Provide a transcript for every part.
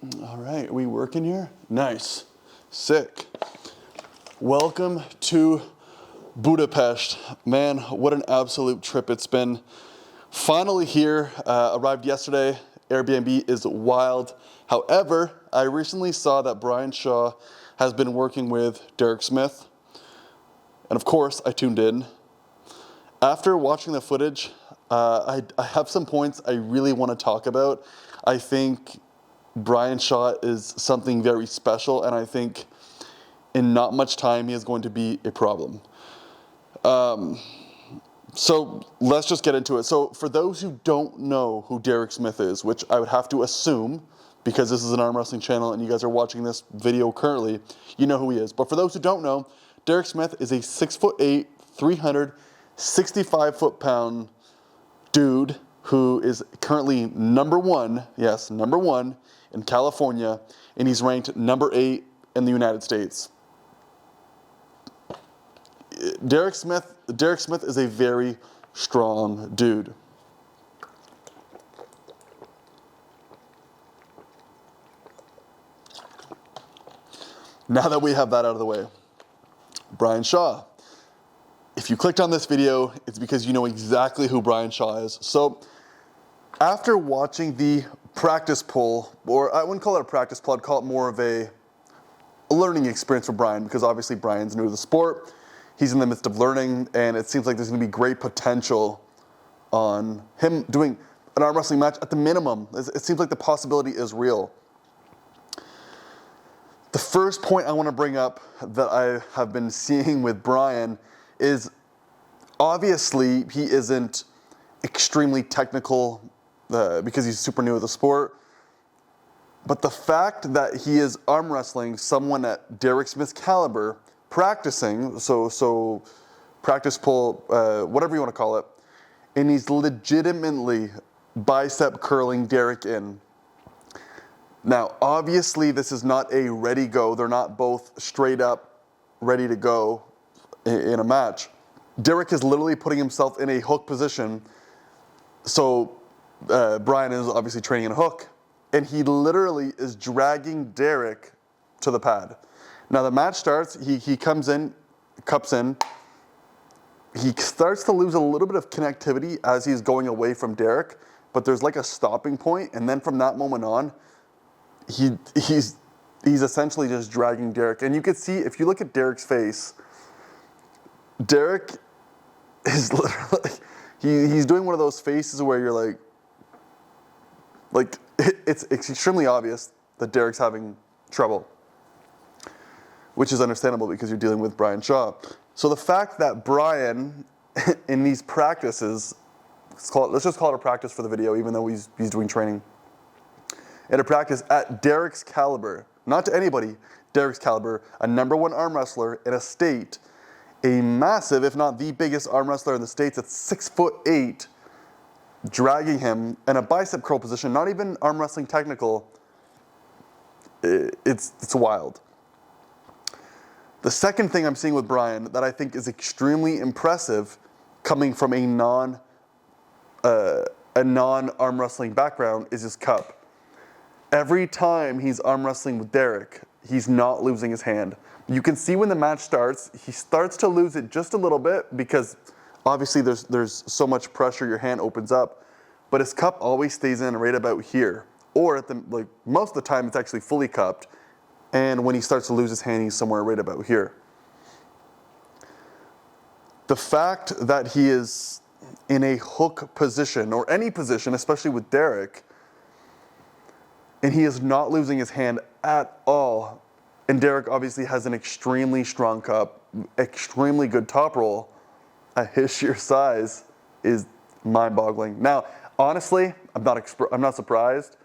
All right, are we working here? Nice, sick. Welcome to Budapest. Man, what an absolute trip it's been. Finally here, arrived yesterday. Airbnb is wild. However, I recently saw that Brian Shaw has been working with Derek Smith. And of course, I tuned in. After watching the footage, I have some points I really want to talk about. I think Brian Shaw is something very special, and I think in not much time he is going to be a problem. So let's just get into it. So for those who don't know who Derek Smith is, which I would have to assume, because this is an arm wrestling channel and you guys are watching this video currently, you know who he is. But for those who don't know, Derek Smith is a 6'8", 365 foot-pound dude who is currently number one, yes, number one in California, and he's ranked number 8 in the United States. Derek Smith is a very strong dude. Now that we have that out of the way, Brian Shaw. If you clicked on this video, it's because you know exactly who Brian Shaw is. So after watching the practice pull, or I wouldn't call it a practice pull, I'd call it more of a learning experience for Brian, because obviously Brian's new to the sport. He's in the midst of learning, and it seems like there's going to be great potential on him doing an arm wrestling match at the minimum. It seems like the possibility is real. The first point I want to bring up that I have been seeing with Brian is obviously he isn't extremely technical because he's super new to the sport. But the fact that he is arm wrestling someone at Derek Smith's caliber, practicing, so practice pull, whatever you want to call it, and he's legitimately bicep curling Derek in. Now, obviously, this is not a ready go. They're not both straight up ready to go in a match. Derek is literally putting himself in a hook position. So Brian is obviously training in a hook, and he literally is dragging Derek to the pad. Now the match starts, he comes in, cups in, he starts to lose a little bit of connectivity as he's going away from Derek, but there's like a stopping point, and then from that moment on, he's essentially just dragging Derek. And you can see, if you look at Derek's face, Derek is literally, he's doing one of those faces where you're like it's extremely obvious that Derek's having trouble, which is understandable because you're dealing with Brian Shaw. So the fact that Brian, in these practices, let's just call it a practice for the video, even though he's doing training, in a practice at Derek's caliber, not to anybody, Derek's caliber, a number 1 arm wrestler in a state, a massive, if not the biggest arm wrestler in the States at 6'8", dragging him in a bicep curl position, not even arm wrestling technical, it's wild. The second thing I'm seeing with Brian that I think is extremely impressive, coming from a non-arm wrestling background, is his cup. Every time he's arm wrestling with Derek, he's not losing his hand. You can see when the match starts, he starts to lose it just a little bit because obviously there's so much pressure, your hand opens up, but his cup always stays in right about here. Or at most of the time it's actually fully cupped. And when he starts to lose his hand, he's somewhere right about here. The fact that he is in a hook position, or any position, especially with Derek, and he is not losing his hand at all, and Derek obviously has an extremely strong cup, extremely good top roll at his sheer size, is mind-boggling. Now, honestly, I'm not surprised.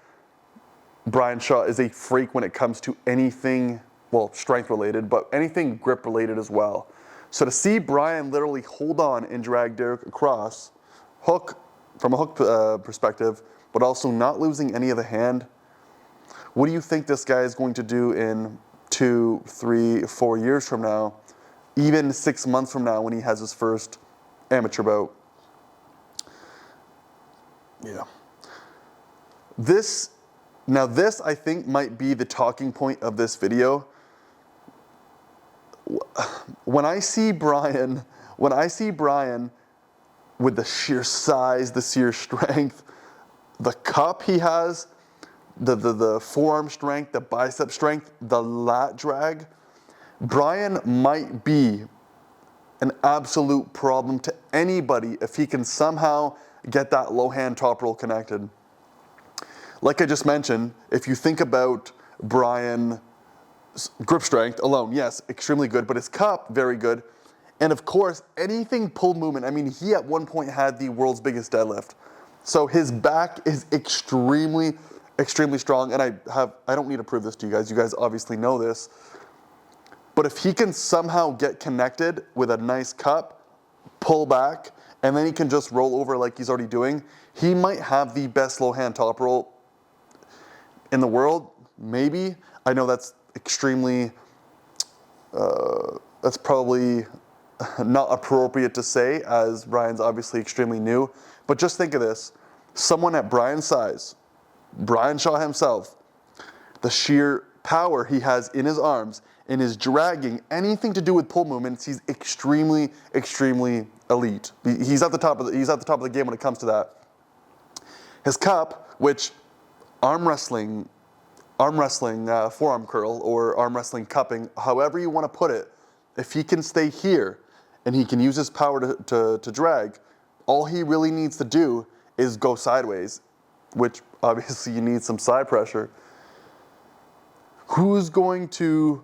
Brian Shaw is a freak when it comes to anything, well, strength related, but anything grip related as well. So to see Brian literally hold on and drag Derek across, hook, from a hook perspective, but also not losing any of the hand, what do you think this guy is going to do in 2, 3, 4 years from now, even 6 months from now when he has his first amateur bout? Yeah. This Now this, I think, might be the talking point of this video. When I see Brian with the sheer size, the sheer strength, the cup he has, the forearm strength, the bicep strength, the lat drag, Brian might be an absolute problem to anybody if he can somehow get that low hand top roll connected. Like I just mentioned, if you think about Brian's grip strength alone, yes, extremely good, but his cup, very good. And of course, anything pull movement. I mean, he at one point had the world's biggest deadlift. So his back is extremely, extremely strong. And I don't need to prove this to you guys. You guys obviously know this. But if he can somehow get connected with a nice cup, pull back, and then he can just roll over like he's already doing, he might have the best low hand top roll in the world, maybe. I know that's extremely, that's probably not appropriate to say, as Brian's obviously extremely new, but just think of this. Someone at Brian's size, Brian Shaw himself, the sheer power he has in his arms, in his dragging, anything to do with pull movements, he's extremely, extremely elite. He's at the top of the game when it comes to that. His cup, which arm wrestling forearm curl or arm wrestling cupping, however you want to put it, if he can stay here and he can use his power to drag, all he really needs to do is go sideways, which obviously you need some side pressure. Who's going to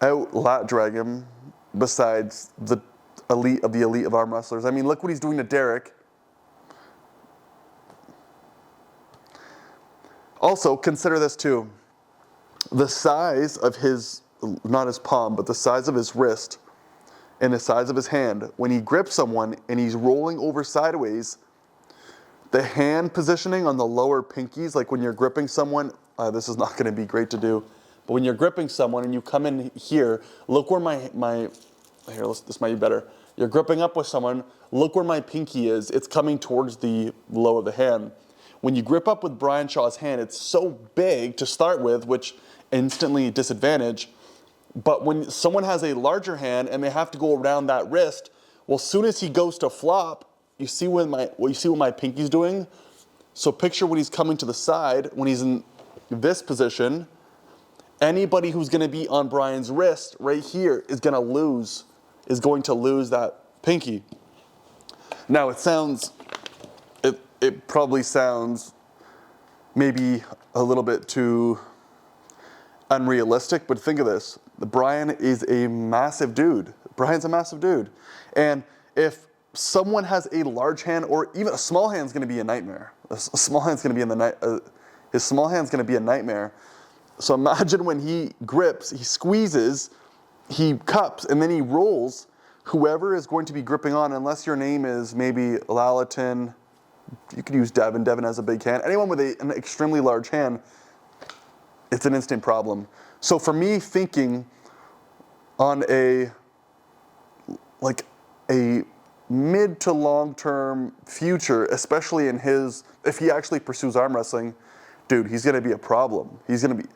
out lat drag him besides the elite of arm wrestlers? I mean, look what he's doing to Derek. Also, consider this too. The size of his, not his palm, but the size of his wrist and the size of his hand, when he grips someone and he's rolling over sideways, the hand positioning on the lower pinkies, like when you're gripping someone, this is not gonna be great to do, but when you're gripping someone and you come in here, look where this might be better. You're gripping up with someone, look where my pinky is. It's coming towards the low of the hand. When you grip up with Brian Shaw's hand, it's so big to start with, which instantly disadvantage. But when someone has a larger hand and they have to go around that wrist, well, as soon as he goes to flop, you see what my pinky's doing? So picture when he's coming to the side, when he's in this position, anybody who's gonna be on Brian's wrist right here is going to lose that pinky. Now it probably sounds maybe a little bit too unrealistic, but think of this. Brian is a massive dude. Brian's a massive dude. And if someone has a large hand, or even a small hand's gonna be a nightmare. His small hand's gonna be a nightmare. So imagine when he grips, he squeezes, he cups, and then he rolls. Whoever is going to be gripping on, unless your name is maybe Lalatin, you could use Devin. Devin has a big hand. Anyone with an extremely large hand, it's an instant problem. So for me, thinking on a mid to long-term future, especially if he actually pursues arm wrestling, dude, he's gonna be a problem. He's gonna be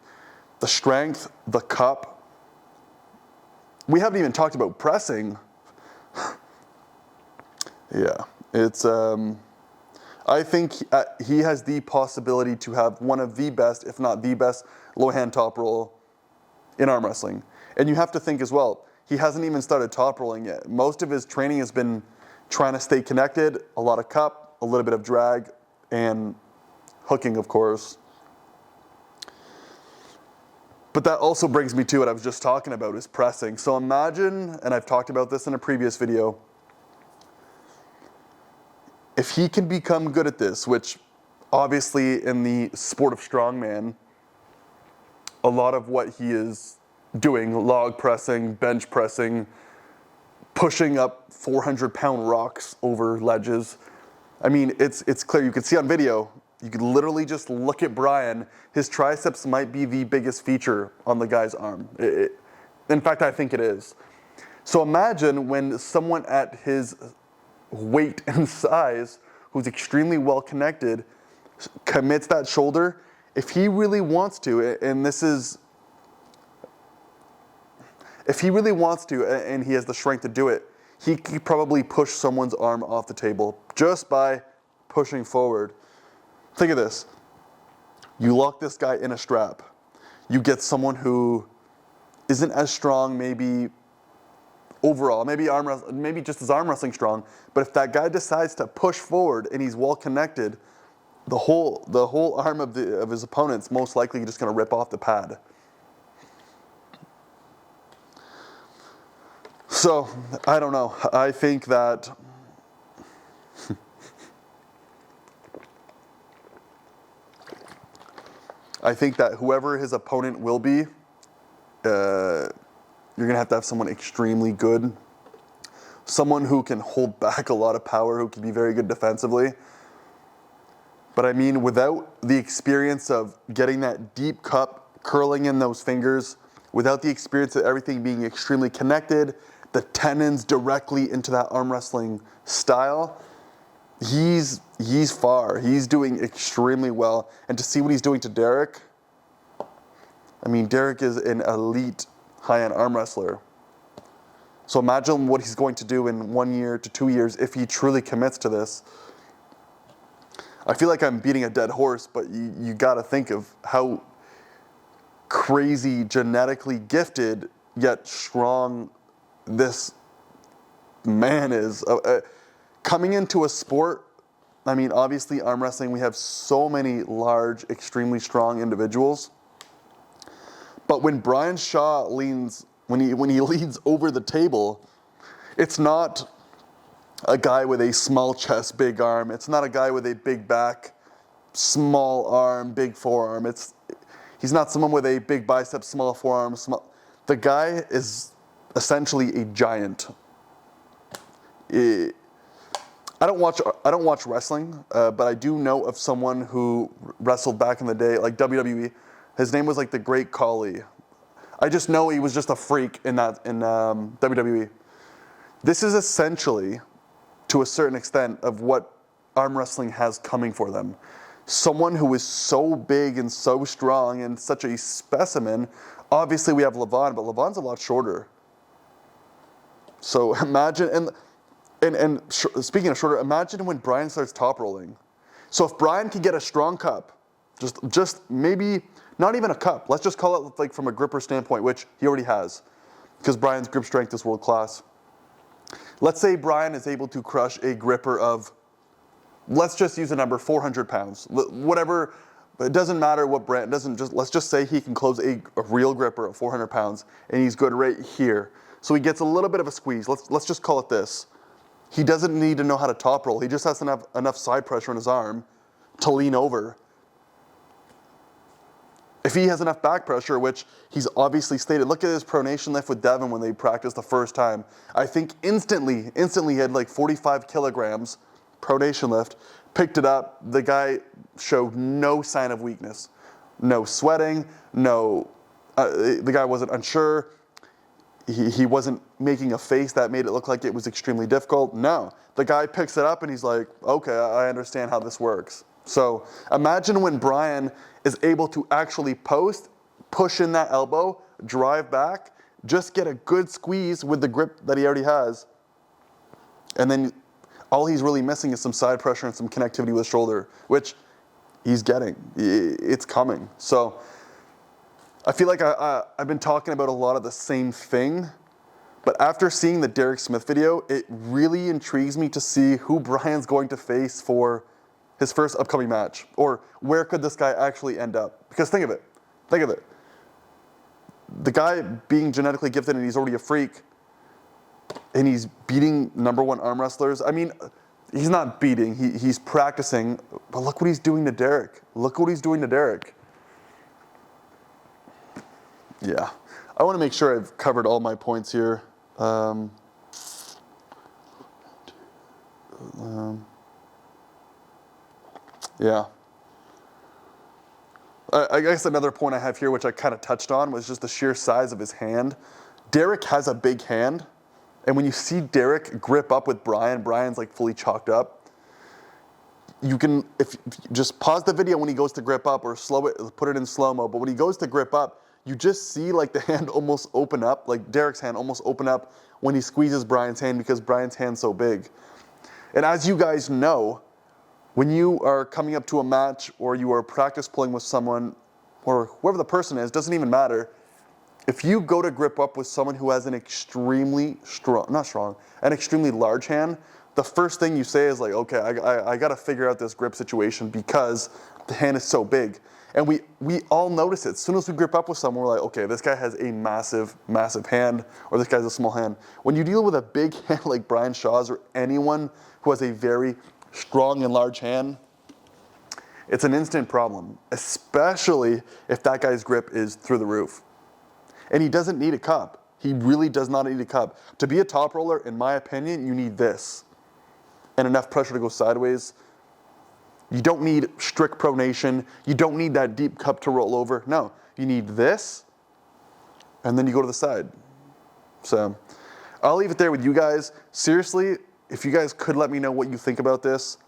the strength, the cup. We haven't even talked about pressing. Yeah, it's, I think he has the possibility to have one of the best, if not the best, low hand top roll in arm wrestling. And you have to think as well, he hasn't even started top rolling yet. Most of his training has been trying to stay connected, a lot of cup, a little bit of drag, and hooking, of course. But that also brings me to what I was just talking about, is pressing. So imagine, and I've talked about this in a previous video, if he can become good at this, which obviously in the sport of strongman, a lot of what he is doing, log pressing, bench pressing, pushing up 400-pound rocks over ledges. I mean, it's clear. You can see on video, you could literally just look at Brian. His triceps might be the biggest feature on the guy's arm. In fact, I think it is. So imagine when someone at his weight and size, who's extremely well connected, commits that shoulder if he really wants to, and this is, if he really wants to, and he has the strength to do it, he could probably push someone's arm off the table just by pushing forward. Think of this. You lock this guy in a strap. You get someone who isn't as strong, maybe overall, maybe just as arm wrestling strong, but if that guy decides to push forward and he's well connected, the whole arm of his opponent's most likely just going to rip off the pad. So, I don't know. I think that whoever his opponent will be, you're going to have someone extremely good. Someone who can hold back a lot of power, who can be very good defensively. But I mean, without the experience of getting that deep cup, curling in those fingers, without the experience of everything being extremely connected, the tendons directly into that arm wrestling style, he's far. He's doing extremely well. And to see what he's doing to Derek, I mean, Derek is an elite high-end arm wrestler. So imagine what he's going to do in 1 year to 2 years if he truly commits to this. I feel like I'm beating a dead horse, but you gotta think of how crazy, genetically gifted, yet strong this man is. Coming into a sport, I mean, obviously arm wrestling, we have so many large, extremely strong individuals. But when Brian Shaw leans, when he leans over the table, it's not a guy with a small chest, big arm. It's not a guy with a big back, small arm, big forearm. He's not someone with a big bicep, small forearm. The guy is essentially a giant. I don't watch wrestling, but I do know of someone who wrestled back in the day, like WWE. His name was like the Great Khali. I just know he was just a freak in WWE. This is essentially, to a certain extent, of what arm wrestling has coming for them. Someone who is so big and so strong and such a specimen. Obviously we have Levon, but Levon's a lot shorter. So imagine, and speaking of shorter, imagine when Brian starts top rolling. So if Brian can get a strong cup, just maybe, not even a cup, let's just call it like from a gripper standpoint, which he already has, because Brian's grip strength is world class. Let's say Brian is able to crush a gripper of, let's just use a number, 400 pounds. Whatever, it doesn't matter what brand, let's just say he can close a real gripper of 400 pounds and he's good right here. So he gets a little bit of a squeeze. Let's just call it this. He doesn't need to know how to top roll. He just has to have enough side pressure on his arm to lean over. If he has enough back pressure, which he's obviously stated, look at his pronation lift with Devin when they practiced the first time. I think instantly he had like 45 kilograms pronation lift, picked it up. The guy showed no sign of weakness, no sweating, the guy wasn't unsure. He wasn't making a face that made it look like it was extremely difficult. No, the guy picks it up and he's like, okay, I understand how this works. So imagine when Brian is able to actually push in that elbow, drive back, just get a good squeeze with the grip that he already has. And then all he's really missing is some side pressure and some connectivity with the shoulder, which he's getting. It's coming. So I feel like I've been talking about a lot of the same thing, but after seeing the Derek Smith video, it really intrigues me to see who Brian's going to face for his first upcoming match, or where could this guy actually end up? Because think of it. The guy being genetically gifted and he's already a freak, and he's beating #1 arm wrestlers. I mean, he's not beating, he's practicing, but look what he's doing to Derek. Yeah, I want to make sure I've covered all my points here. Yeah. I guess another point I have here, which I kind of touched on, was just the sheer size of his hand. Derek has a big hand, and when you see Derek grip up with Brian, Brian's like fully chalked up. you can, if you just pause the video when he goes to grip up, or slow it, put it in slow-mo, but when he goes to grip up, you just see like the hand almost open up, like Derek's hand almost open up when he squeezes Brian's hand, because Brian's hand's so big. And as you guys know, when you are coming up to a match, or you are practice pulling with someone, or whoever the person is, doesn't even matter, if you go to grip up with someone who has an extremely an extremely large hand, the first thing you say is like, okay, I gotta figure out this grip situation because the hand is so big. And we all notice it. As soon as we grip up with someone, we're like, okay, this guy has a massive, massive hand, or this guy has a small hand. When you deal with a big hand like Brian Shaw's, or anyone who has a very strong and large hand, it's an instant problem, especially if that guy's grip is through the roof. And he doesn't need a cup. He really does not need a cup. To be a top roller, in my opinion, you need this and enough pressure to go sideways. You don't need strict pronation. You don't need that deep cup to roll over. No, you need this, and then you go to the side. So I'll leave it there with you guys. Seriously, if you guys could let me know what you think about this.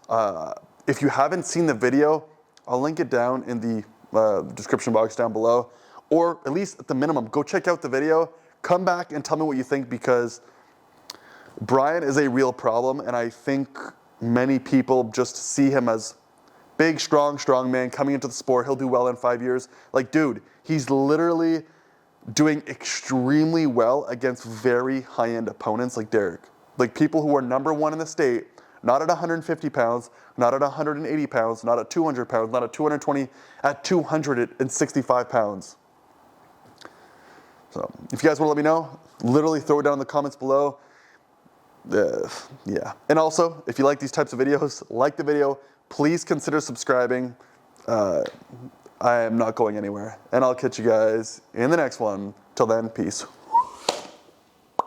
If you haven't seen the video, I'll link it down in the description box down below. Or at least at the minimum, go check out the video, come back and tell me what you think, because Brian is a real problem, and I think many people just see him as big, strong man coming into the sport. He'll do well in 5 years. Like, dude, he's literally doing extremely well against very high-end opponents like Derek. Like people who are #1 in the state, not at 150 pounds, not at 180 pounds, not at 200 pounds, not at 220, at 265 pounds. So if you guys want to let me know, literally throw it down in the comments below. Yeah. And also, if you like these types of videos, like the video, please consider subscribing. I am not going anywhere. And I'll catch you guys in the next one. Till then, peace.